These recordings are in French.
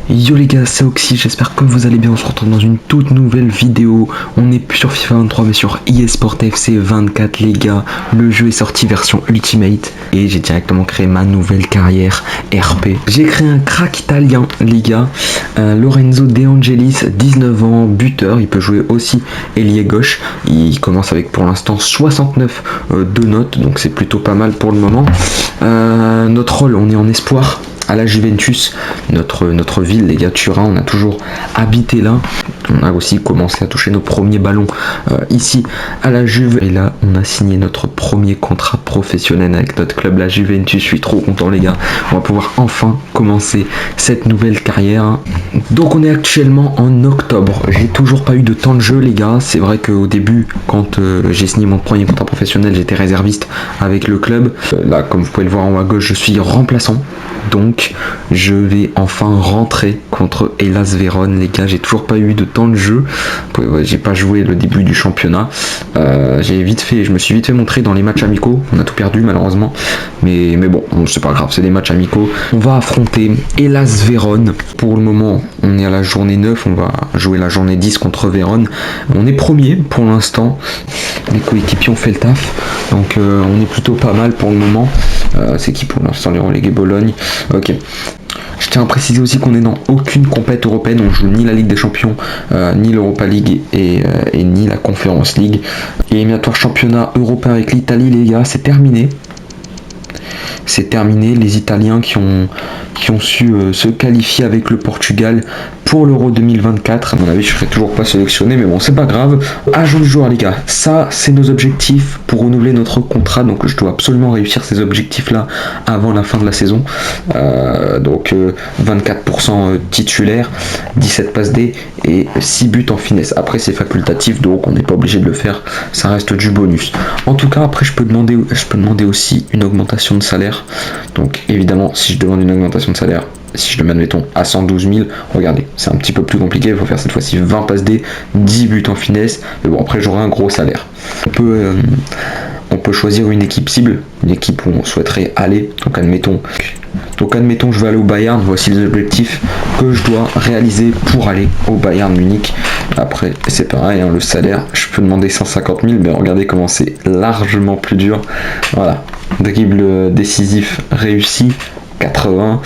Yo les gars, c'est Oxy, j'espère que vous allez bien, on se retrouve dans une toute nouvelle vidéo. On n'est plus sur FIFA 23 mais sur eSport FC 24 les gars. Le jeu est sorti version Ultimate et j'ai directement créé ma nouvelle carrière RP. J'ai créé un crack italien les gars, Lorenzo De Angelis, 19 ans, buteur, il peut jouer aussi ailier gauche. Il commence avec pour l'instant 69 de notes, donc c'est plutôt pas mal pour le moment. Notre rôle, on est en espoir à la Juventus, notre ville les gars, Turin, on a toujours habité là. On a aussi commencé à toucher nos premiers ballons ici à la Juve. Et là, on a signé notre premier contrat professionnel avec notre club, la Juventus. Je suis trop content les gars. On va pouvoir enfin commencer cette nouvelle carrière. Donc on est actuellement en octobre. J'ai toujours pas eu de temps de jeu les gars. C'est vrai qu'au début, quand j'ai signé mon premier contrat professionnel, j'étais réserviste avec le club. Là, comme vous pouvez le voir en haut à gauche, je suis remplaçant. Donc je vais enfin rentrer contre Hellas Vérone les gars. J'ai toujours pas eu de temps de jeu, j'ai pas joué le début du championnat. Je me suis vite fait montrer dans les matchs amicaux. On a tout perdu malheureusement, mais bon, c'est pas grave, c'est des matchs amicaux. On va affronter Hellas Vérone. Pour le moment on est à la journée 9, on va jouer la journée 10 contre Vérone. On est premier pour l'instant, les coéquipiers ont fait le taf, donc on est plutôt pas mal pour le moment. C'est qui pour l'instant les relégués? Bologne. Ok. Je tiens à préciser aussi qu'on est dans aucune compète européenne, on joue ni la Ligue des Champions, ni l'Europa League et ni la Conference League. Et éliminatoire championnat européen avec l'Italie les gars, c'est terminé. C'est terminé, les Italiens qui ont su se qualifier avec le Portugal pour l'Euro 2024. À mon avis, je ne serai toujours pas sélectionné, mais bon, c'est pas grave. Agent du joueur, les gars, ça, c'est nos objectifs pour renouveler notre contrat. Donc, je dois absolument réussir ces objectifs-là avant la fin de la saison. 24% titulaire, 17 passes D et 6 buts en finesse. Après, c'est facultatif, donc on n'est pas obligé de le faire. Ça reste du bonus. En tout cas, après, je peux demander aussi une augmentation de salaire. Donc, évidemment, si je demande une augmentation de salaire, si je le mets admettons à 112 000, regardez, c'est un petit peu plus compliqué, il faut faire cette fois-ci 20 passes D, 10 buts en finesse, mais bon après j'aurai un gros salaire. On peut choisir une équipe cible, une équipe où on souhaiterait aller, donc admettons je veux aller au Bayern, voici les objectifs que je dois réaliser pour aller au Bayern Munich. Après c'est pareil, hein, le salaire, je peux demander 150 000, mais regardez comment c'est largement plus dur. Voilà, dribble décisif réussi, 80,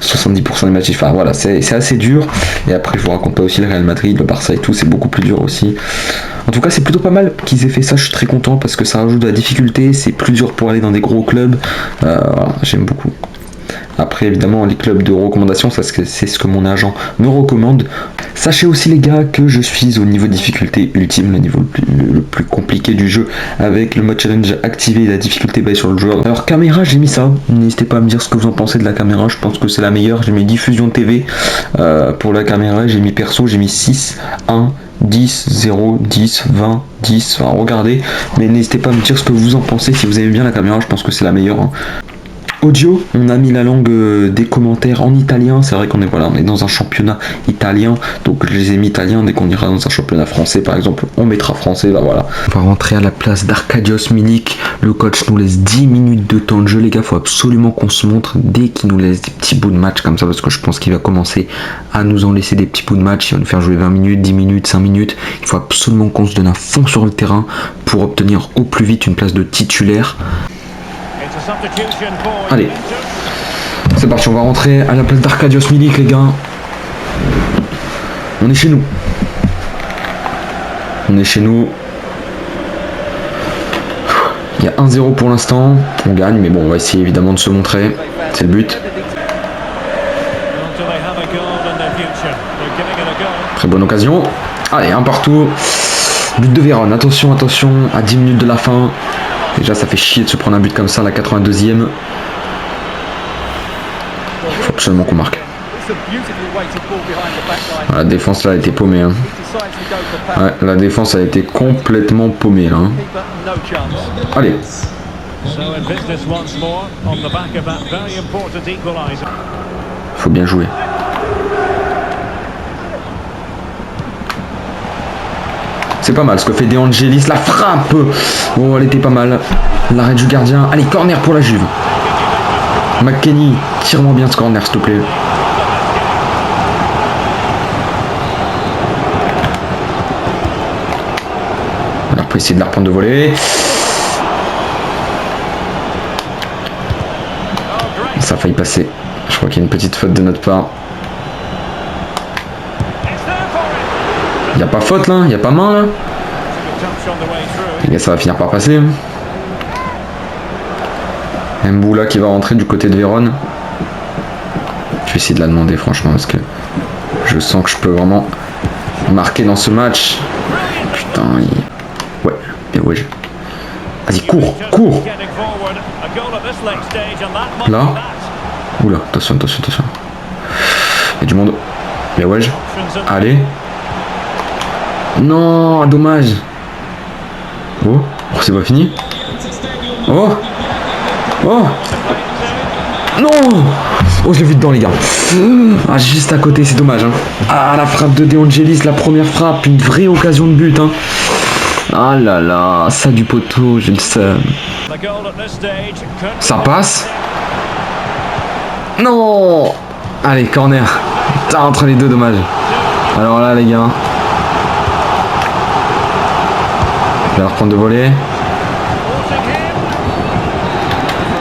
70% des matchs, enfin voilà, c'est assez dur. Et après je vous raconte pas aussi le Real Madrid, le Barça et tout, c'est beaucoup plus dur aussi. En tout cas c'est plutôt pas mal qu'ils aient fait ça, je suis très content parce que ça rajoute de la difficulté, c'est plus dur pour aller dans des gros clubs, voilà, j'aime beaucoup. Après évidemment les clubs de recommandation, c'est ce que mon agent me recommande. Sachez aussi les gars que je suis au niveau de difficulté ultime, le niveau le plus compliqué du jeu, avec le mode challenge activé et la difficulté basée sur le joueur. Alors caméra, j'ai mis ça, n'hésitez pas à me dire ce que vous en pensez de la caméra, je pense que c'est la meilleure. J'ai mis diffusion TV pour la caméra, j'ai mis perso, j'ai mis 6, 1, 10, 0, 10, 20, 10, enfin regardez, mais n'hésitez pas à me dire ce que vous en pensez, si vous aimez bien la caméra, je pense que c'est la meilleure. Hein. Audio, on a mis la langue des commentaires en italien, c'est vrai qu'on est dans un championnat italien, donc je les ai mis italiens. Dès qu'on ira dans un championnat français par exemple, on mettra français, là voilà. On va rentrer à la place d'Arkadios Milik, le coach nous laisse 10 minutes de temps de jeu les gars, faut absolument qu'on se montre dès qu'il nous laisse des petits bouts de match comme ça, parce que je pense qu'il va commencer à nous en laisser des petits bouts de match, il va nous faire jouer 20 minutes, 10 minutes, 5 minutes, il faut absolument qu'on se donne à fond sur le terrain pour obtenir au plus vite une place de titulaire. Allez, c'est parti, on va rentrer à la place d'Arkadios Milik les gars. On est chez nous. Il y a 1-0 pour l'instant. On gagne, mais bon, on va essayer évidemment de se montrer. C'est le but. Très bonne occasion. Allez, un partout. But de Vérone. Attention, à 10 minutes de la fin. Déjà ça fait chier de se prendre un but comme ça à la 82e. Il faut absolument qu'on marque. La défense là a été paumée. Hein. Ouais, la défense a été complètement paumée là. Hein. Allez. Faut bien jouer. C'est pas mal ce que fait De Angelis, la frappe. Oh, elle était pas mal. L'arrêt du gardien. Allez, corner pour la Juve. McKennie, tire-moi bien ce corner s'il te plaît. peut essayer de la reprendre de volée. Ça a failli passer. Je crois qu'il y a une petite faute de notre part. Il n'y a pas faute là, il n'y a pas main là. Et ça va finir par passer. Mboula qui va rentrer du côté de Vérone. Je vais essayer de la demander franchement parce que je sens que je peux vraiment marquer dans ce match. Putain, ouais, et ouais. Vas-y, cours, cours. Là. Oula, attention, attention, attention. Il y a du monde. Mais ouais, allez. Non, dommage. Oh, c'est pas fini. Oh. Oh. Non. Oh, je l'ai vu dedans, les gars. Ah, juste à côté, c'est dommage. Hein. Ah, la frappe de De Angelis, la première frappe, une vraie occasion de but. Hein. Ah là là, ça du poteau, j'ai le seum. Ça passe. Non. Allez, corner. Putain, entre les deux, dommage. Alors là, les gars. Je vais la reprendre de voler.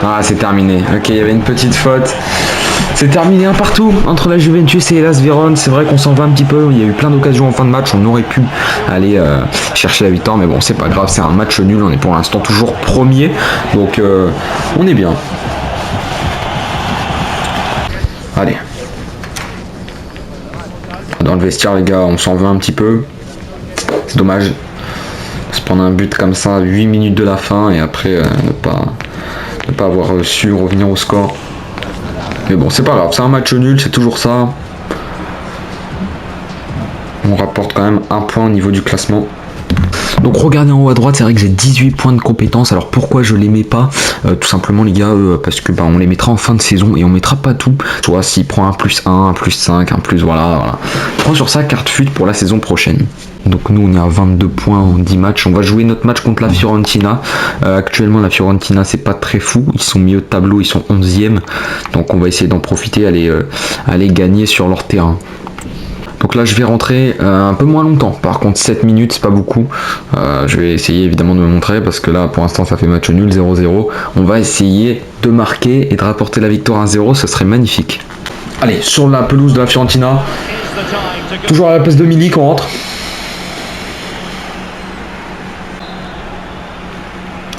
Ah, c'est terminé. Ok, il y avait une petite faute. C'est terminé un partout entre la Juventus et Hellas Vérone. C'est vrai qu'on s'en va un petit peu. Il y a eu plein d'occasions en fin de match. On aurait pu aller chercher la victoire. Mais bon, c'est pas grave. C'est un match nul. On est pour l'instant toujours premier. Donc, on est bien. Allez. Dans le vestiaire, les gars, on s'en veut un petit peu. C'est dommage. Se prendre un but comme ça, 8 minutes de la fin. Et après, ne pas avoir su revenir au score. Mais bon, c'est pas grave, c'est un match nul, c'est toujours ça. On rapporte quand même un point au niveau du classement. Donc regardez en haut à droite, c'est vrai que j'ai 18 points de compétence. Alors pourquoi je les mets pas tout simplement les gars, parce que on les mettra en fin de saison et on mettra pas tout. Tu vois, s'il prend un plus 1, un plus 5, un plus voilà. Prends sur ça carte fut pour la saison prochaine. Donc nous on est à 22 points en 10 matchs. On va jouer notre match contre la Fiorentina. Actuellement la Fiorentina c'est pas très fou. Ils sont milieu de tableau, ils sont 11e. Donc on va essayer d'en profiter, aller gagner sur leur terrain. Donc là je vais rentrer un peu moins longtemps. Par contre 7 minutes c'est pas beaucoup. Je vais essayer évidemment de me montrer parce que là pour l'instant ça fait match nul 0-0. On va essayer de marquer et de rapporter la victoire 1-0. Ce serait magnifique. Allez, sur la pelouse de la Fiorentina. Toujours à la place de Milik on rentre.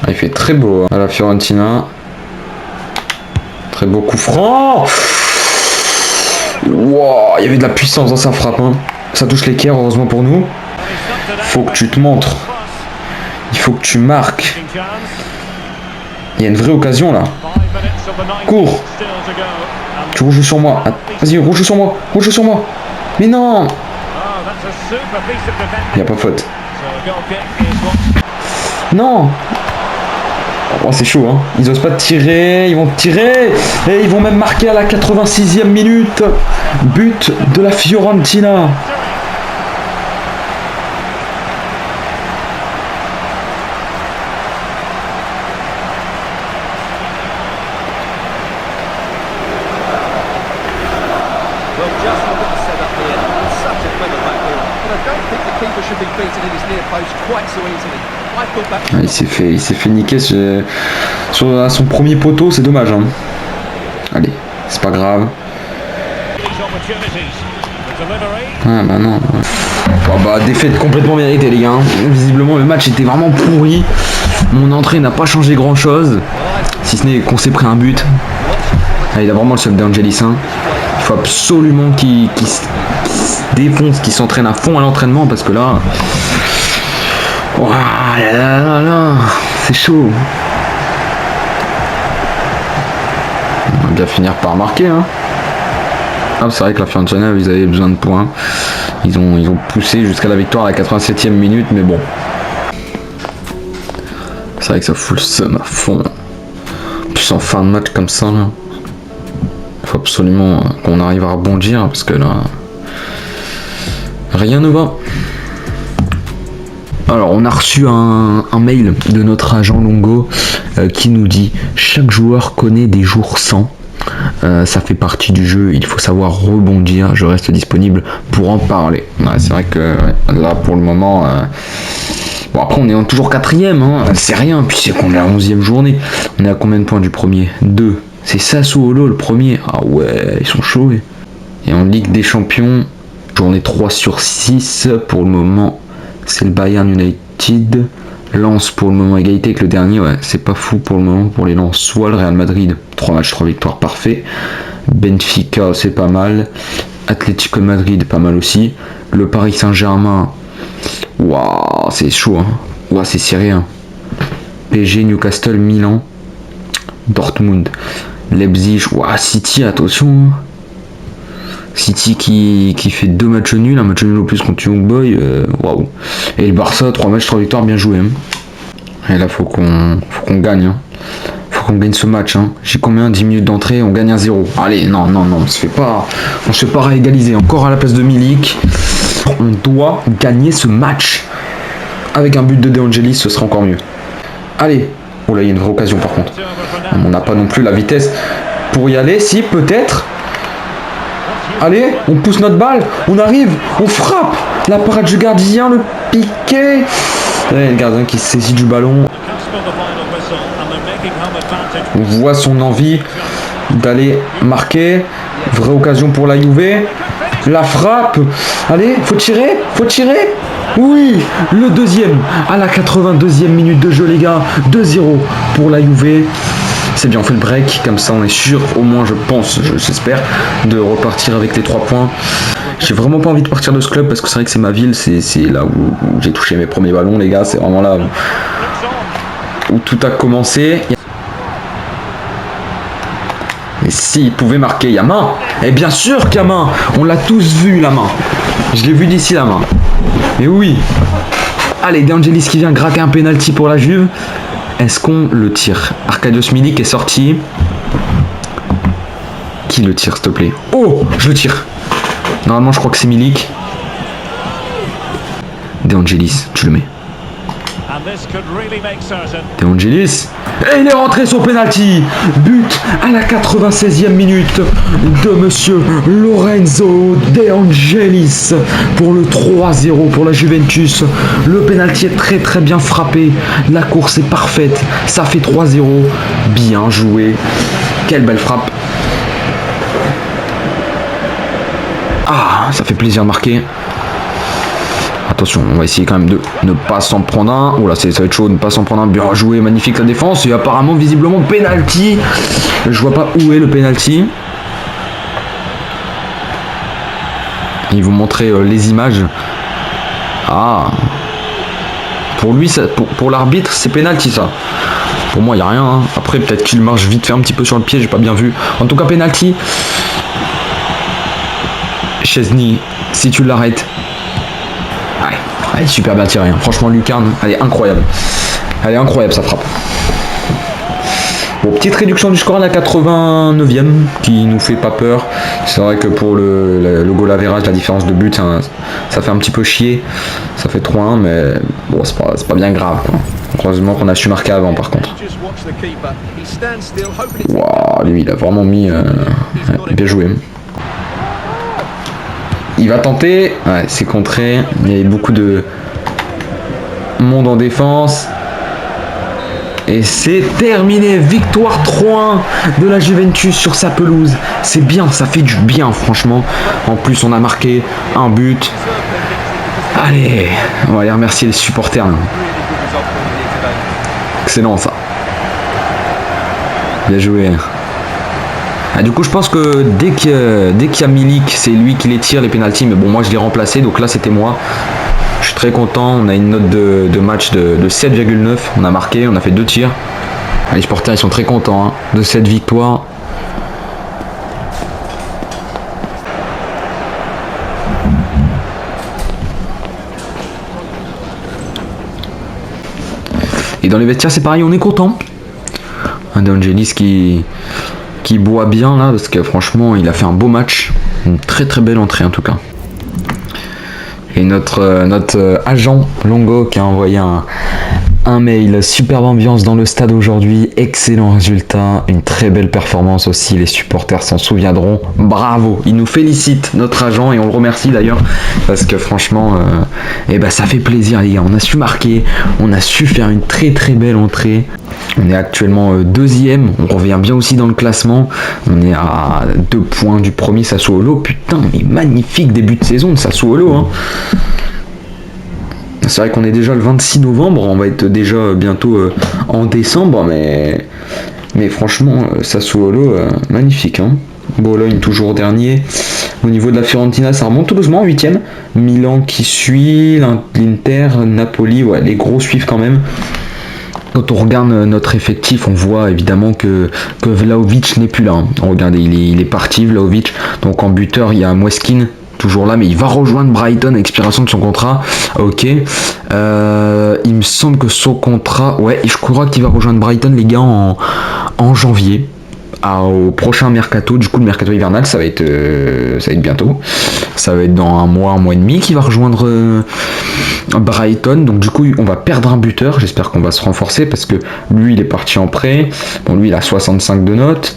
Il fait très beau à la Fiorentina. Très beau coup franc. Wow, il y avait de la puissance dans sa frappe. Hein. Ça touche l'équerre, heureusement pour nous. Faut que tu te montres. Il faut que tu marques. Il y a une vraie occasion là. Cours. Tu rouges sur moi. Vas-y, rouge sur moi. Rouge sur moi. Mais non. Il n'y a pas faute. Non. Oh, c'est chaud, hein. Ils osent pas tirer, ils vont tirer et ils vont même marquer à la 86e minute. But de la Fiorentina. Ah, il s'est fait niquer sur son premier poteau, c'est dommage. Hein. Allez, c'est pas grave. Ah bah non. Oh bah défaite complètement méritée les gars. Visiblement le match était vraiment pourri. Mon entrée n'a pas changé grand chose. Si ce n'est qu'on s'est pris un but. Ah, il a vraiment le seum d'Angelis. Hein. Il faut absolument qu'il se défonce, qu'il s'entraîne à fond à l'entraînement parce que là... Oh là là, c'est chaud. On va bien finir par marquer. Hein. Ah, c'est vrai que la Fiorentina, ils avaient besoin de points. Ils ont poussé jusqu'à la victoire à la 87e minute, mais bon. C'est vrai que ça fout le seum à fond. Plus en fin de match comme ça, là. Il faut absolument qu'on arrive à rebondir, parce que là... rien ne va. Alors on a reçu un mail de notre agent Longo qui nous dit « Chaque joueur connaît des jours sans. Ça fait partie du jeu, il faut savoir rebondir, je reste disponible pour en parler. » Ouais, c'est vrai que là pour le moment, Bon, après, on est toujours quatrième, hein. C'est rien. Puis c'est qu'on est à la 11e journée. On est à combien de points du premier? 2. C'est Sassuolo le premier. Ah ouais, ils sont chauds. Et en Ligue des Champions, journée 3 sur 6. Pour le moment, c'est le Bayern United. Lens pour le moment égalité avec le dernier. Ouais, c'est pas fou pour le moment pour les Lens. Soit le Real Madrid. 3 matchs, 3 victoires, parfait. Benfica, c'est pas mal. Atlético de Madrid, pas mal aussi. Le Paris Saint-Germain. Waouh, c'est chaud, hein. Waouh, c'est serré, hein. PSG, Newcastle, Milan, Dortmund, Leipzig, waouh, City, attention, hein. City qui fait 2 matchs nuls, un match nul au plus contre Young Boy, waouh. Et le Barça, 3 matchs, 3 victoires, bien joué, hein. Et là, faut qu'on gagne, hein. Faut qu'on gagne ce match, hein. J'ai combien? 10 minutes d'entrée, on gagne 1-0. Allez, non, on se fait pas réégaliser. Encore à la place de Milik. On doit gagner ce match. Avec un but de De Angelis, ce sera encore mieux. Allez. Oh là, il y a une vraie occasion par contre. On n'a pas non plus la vitesse pour y aller. Si, peut-être. Allez, on pousse notre balle. On arrive. On frappe. La parade du gardien, le piqué. Le gardien qui se saisit du ballon. On voit son envie d'aller marquer. Vraie occasion pour la Juve. La frappe. Allez, faut tirer. Oui, le deuxième à la 82e minute de jeu, les gars. 2-0 pour la Juve. C'est bien, on fait le break. Comme ça, on est sûr, au moins, je pense, j'espère, de repartir avec les 3 points. J'ai vraiment pas envie de partir de ce club parce que c'est vrai que c'est ma ville. C'est là où j'ai touché mes premiers ballons, les gars. C'est vraiment là où tout a commencé. Et s'il pouvait marquer, il y a main. Et bien sûr qu'il y a main. On l'a tous vu, la main. Je l'ai vu d'ici, la main. Mais oui. Allez, De Angelis qui vient gratter un penalty pour la Juve. Est-ce qu'on le tire? Arkadiusz Milik est sorti. Qui le tire, s'il te plaît? Oh, je le tire. Normalement, je crois que c'est Milik. De Angelis, tu le mets. De Angelis. Et il est rentré sur penalty. But à la 96e minute de monsieur Lorenzo De Angelis pour le 3-0 pour la Juventus. Le penalty est très bien frappé. La course est parfaite. Ça fait 3-0. Bien joué. Quelle belle frappe. Ah, ça fait plaisir de marquer. Attention, on va essayer quand même de ne pas s'en prendre un. Oh là, ça va être chaud de ne pas s'en prendre un. Bien joué, magnifique la défense. Et apparemment, visiblement, penalty. Je vois pas où est le penalty. Ils vont montrer les images. Ah. Pour lui, ça, pour l'arbitre, c'est penalty ça. Pour moi, il n'y a rien. Hein. Après, peut-être qu'il marche vite fait un petit peu sur le pied. J'ai pas bien vu. En tout cas, penalty. Chesney, si tu l'arrêtes. Elle est super bien tirée, hein. Franchement Lucarne, elle est incroyable. Elle est incroyable sa frappe. Bon, petite réduction du score à la 89e qui nous fait pas peur. C'est vrai que pour le goal average, la différence de but, ça fait un petit peu chier. Ça fait 3-1, mais bon, c'est pas bien grave, quoi. Heureusement qu'on a su marquer avant par contre. Waouh, lui il a vraiment mis bien joué. Il va tenter, ouais, c'est contré, il y a beaucoup de monde en défense. Et c'est terminé, victoire 3-1 de la Juventus sur sa pelouse. C'est bien, ça fait du bien franchement. En plus on a marqué un but. Allez, on va aller remercier les supporters. Excellent ça. Bien joué. Ah, du coup je pense que dès qu'il y a Milik, c'est lui qui les tire les pénaltys, mais bon moi je l'ai remplacé, donc là c'était moi. Je suis très content, on a une note de match de 7,9, on a marqué, on a fait 2 tirs. Les supporters ils sont très contents hein, de cette victoire. Et dans les vestiaires c'est pareil, on est content. Un De Angelis qui boit bien là parce que franchement il a fait un beau match, une très belle entrée en tout cas. Et notre agent Longo qui a envoyé Un mail, superbe ambiance dans le stade aujourd'hui, excellent résultat, une très belle performance aussi, les supporters s'en souviendront, bravo, il nous félicite notre agent et on le remercie d'ailleurs parce que franchement ça fait plaisir les gars, on a su marquer, on a su faire une très très belle entrée, on est actuellement deuxième, on revient bien aussi dans le classement, on est à 2 points du premier Sassuolo, putain mais magnifique début de saison de Sassuolo hein. C'est vrai qu'on est déjà le 26 novembre, on va être déjà bientôt en décembre, mais franchement, Sassuolo, magnifique. Hein. Bologne toujours dernier. Au niveau de la Fiorentina, ça remonte tout doucement, 8ème. Milan qui suit, l'Inter, Napoli, ouais, les gros suivent quand même. Quand on regarde notre effectif, on voit évidemment que Vlahovic n'est plus là. Hein. Regardez, il est parti, Vlahovic. Donc en buteur, il y a Moeskin. Toujours là, mais il va rejoindre Brighton à expiration de son contrat. Ok. Il me semble que son contrat... Ouais, je crois qu'il va rejoindre Brighton, les gars, en janvier. Au prochain mercato. Du coup, le mercato hivernal, ça va être bientôt. Ça va être dans un mois et demi qu'il va rejoindre Brighton. Donc du coup, on va perdre un buteur. J'espère qu'on va se renforcer parce que lui, il est parti en prêt. Bon, lui, il a 65 de notes.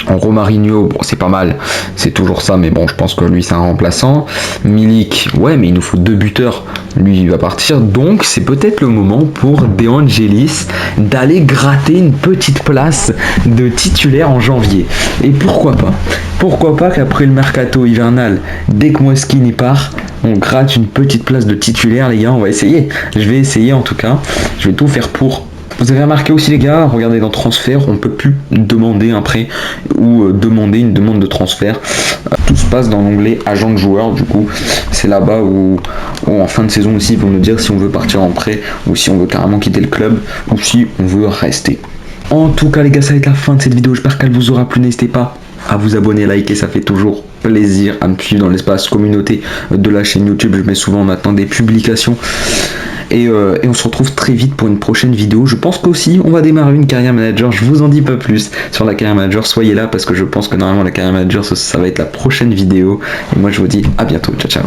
En Romarinho, bon c'est pas mal, c'est toujours ça, mais bon je pense que lui c'est un remplaçant. Milik, ouais mais il nous faut 2 buteurs, lui il va partir, donc c'est peut-être le moment pour De Angelis d'aller gratter une petite place de titulaire en janvier. Et pourquoi pas qu'après le mercato hivernal, dès que Moeskin y part, on gratte une petite place de titulaire les gars, on va essayer. Je vais essayer en tout cas, je vais tout faire pour. Vous avez remarqué aussi les gars, regardez dans transfert, on ne peut plus demander un prêt ou demander une demande de transfert. Tout se passe dans l'onglet agent de joueur, du coup c'est là-bas où en fin de saison aussi ils vont nous dire si on veut partir en prêt ou si on veut carrément quitter le club ou si on veut rester. En tout cas les gars, ça va être la fin de cette vidéo, j'espère qu'elle vous aura plu, n'hésitez pas à vous abonner, liker, ça fait toujours plaisir, à me suivre dans l'espace communauté de la chaîne YouTube, je mets souvent maintenant des publications. Et on se retrouve très vite pour une prochaine vidéo. Je pense qu'aussi on va démarrer une carrière manager. Je vous en dis pas plus sur la carrière manager. Soyez là parce que je pense que normalement la carrière manager ça va être la prochaine vidéo. Et moi je vous dis à bientôt. Ciao ciao.